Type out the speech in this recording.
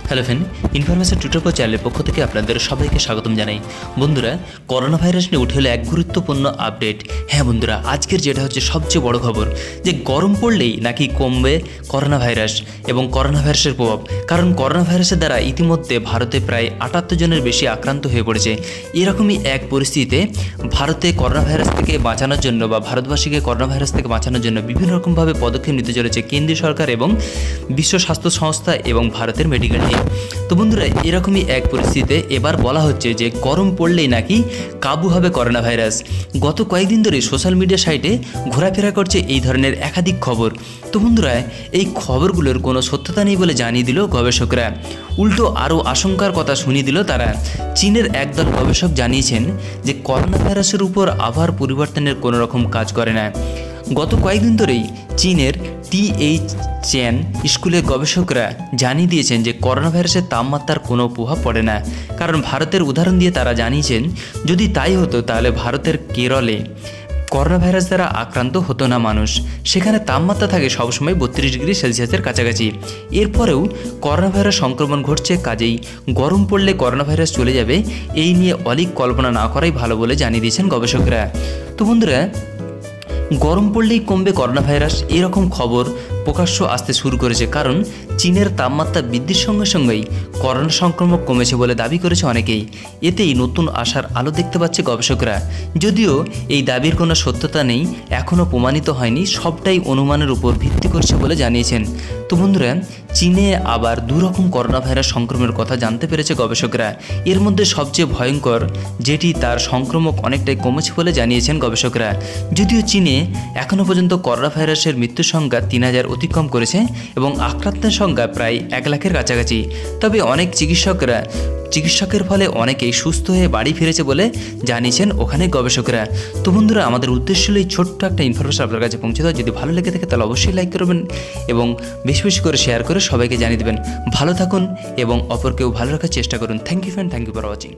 Hello friend, information Twitter চ্যানেলের পক্ষ থেকে আপনাদের সবাইকে স্বাগতম জানাই। বন্ধুরা, করোনা ভাইরাস নিয়ে উঠে হলো এক গুরুত্বপূর্ণ আপডেট। হ্যাঁ বন্ধুরা, আজকের যেটা হচ্ছে সবচেয়ে বড় খবর যে গরম পড়লেই নাকি কমবে করোনা ভাইরাস এবং করোনা ভাইরাসের প্রভাব। কারণ করোনা ভাইরাসের দ্বারা ইতিমধ্যে ভারতে প্রায় 78 জনের বেশি আক্রান্ত হয়ে পড়েছে। এরকমই এক পরিস্থিতিতে ভারতে করোনা ভাইরাস থেকে বাঁচানোর জন্য বা ভারতবাসীকে করোনা ভাইরাস থেকে বাঁচানোর জন্য বিভিন্ন রকমভাবে পদক্ষেপ নিতে চলেছে কেন্দ্রীয় সরকার এবং বিশ্ব স্বাস্থ্য সংস্থা এবং ভারতের মেডিকেল টিম। তো বন্ধুরা, এরকমই এক পরিস্থিতিতে এবার বলা হচ্ছে যে গরম পড়লেই নাকি কাবু হবে করোনা ভাইরাস। গত কয়েকদিন ধরে সোশ্যাল মিডিয়া সাইটে ঘোরাফেরা করছে এই ধরনের একাধিক খবর। তো বন্ধুরা, এই খবরগুলোর কোনো সত্যতা নেই বলে জানিয়ে দিল গবেষকরা। উল্টো আরও আশঙ্কার কথা শুনিয়ে দিল তারা। চীনের একদল গবেষক জানিয়েছেন যে করোনা ভাইরাসের উপর আবহাওয়ার পরিবর্তনের কোনো রকম কাজ করে না। গত কয়েকদিন ধরেই চীনের টিএইচএন স্কুলের গবেষকরা জানিয়ে দিয়েছেন যে করোনা ভাইরাসের তাপমাত্রার কোনো প্রভাব পড়ে না। কারণ ভারতের উদাহরণ দিয়ে তারা জানিয়েছেন যদি তাই হতো তাহলে ভারতের কেরলে করোনা ভাইরাস দ্বারা আক্রান্ত হতো না মানুষ। সেখানে তাপমাত্রা থাকে সবসময় 32 ডিগ্রি সেলসিয়াসের কাছাকাছি। এরপরেও করোনা ভাইরাস সংক্রমণ ঘটছে, কাজেই গরম পড়লে করোনা ভাইরাস চলে যাবে এই নিয়ে অলীক কল্পনা না করাই ভালো বলে জানিয়ে দিয়েছেন গবেষকরা। তো বন্ধুরা, গরম পড়লেই কমবে করোনা ভাইরাস এরকম খবর প্রকাশ্য আসতে শুরু করেছে। কারণ চীনের তাপমাত্রা বৃদ্ধির সঙ্গে সঙ্গেই করোনা সংক্রমণ কমেছে বলে দাবি করেছে অনেকেই। এতেই নতুন আশার আলো দেখতে পাচ্ছে গবেষকরা। যদিও এই দাবির কোনো সত্যতা নেই, এখনও প্রমাণিত হয়নি, সবটাই অনুমানের উপর ভিত্তি করছে বলে জানিয়েছেন। তো বন্ধুরা, চীনে আবার দুরকম করোনা ভাইরাস সংক্রমণের কথা জানতে পেরেছে গবেষকরা। এর মধ্যে সবচেয়ে ভয়ঙ্কর যেটি, তার সংক্রমক অনেকটাই কমেছে বলে জানিয়েছেন গবেষকরা। যদিও চীনে এখনও পর্যন্ত করোনা ভাইরাসের মৃত্যুর সংখ্যা 3000 অতিক্রম করেছে এবং আক্রান্তের সংখ্যা প্রায় 1 লাখের কাছাকাছি। তবে অনেক চিকিৎসকের ফলে অনেকেই সুস্থ হয়ে বাড়ি ফিরেছে বলে জানিয়েছেন ওখানে গবেষকরা। তো বন্ধুরা, আমাদের উদ্দেশ্য হলো এই ছোট্ট একটা ইনফরমেশন আপনার কাছে পৌঁছে দেওয়া। যদি ভালো লেগে থাকে তাহলে অবশ্যই লাইক করবেন এবং বেশি বেশি করে শেয়ার করে সবাইকে জানিয়ে দেবেন। ভালো থাকুন এবং অপরকেও ভালো রাখার চেষ্টা করুন। Thank you friend, thank you for watching.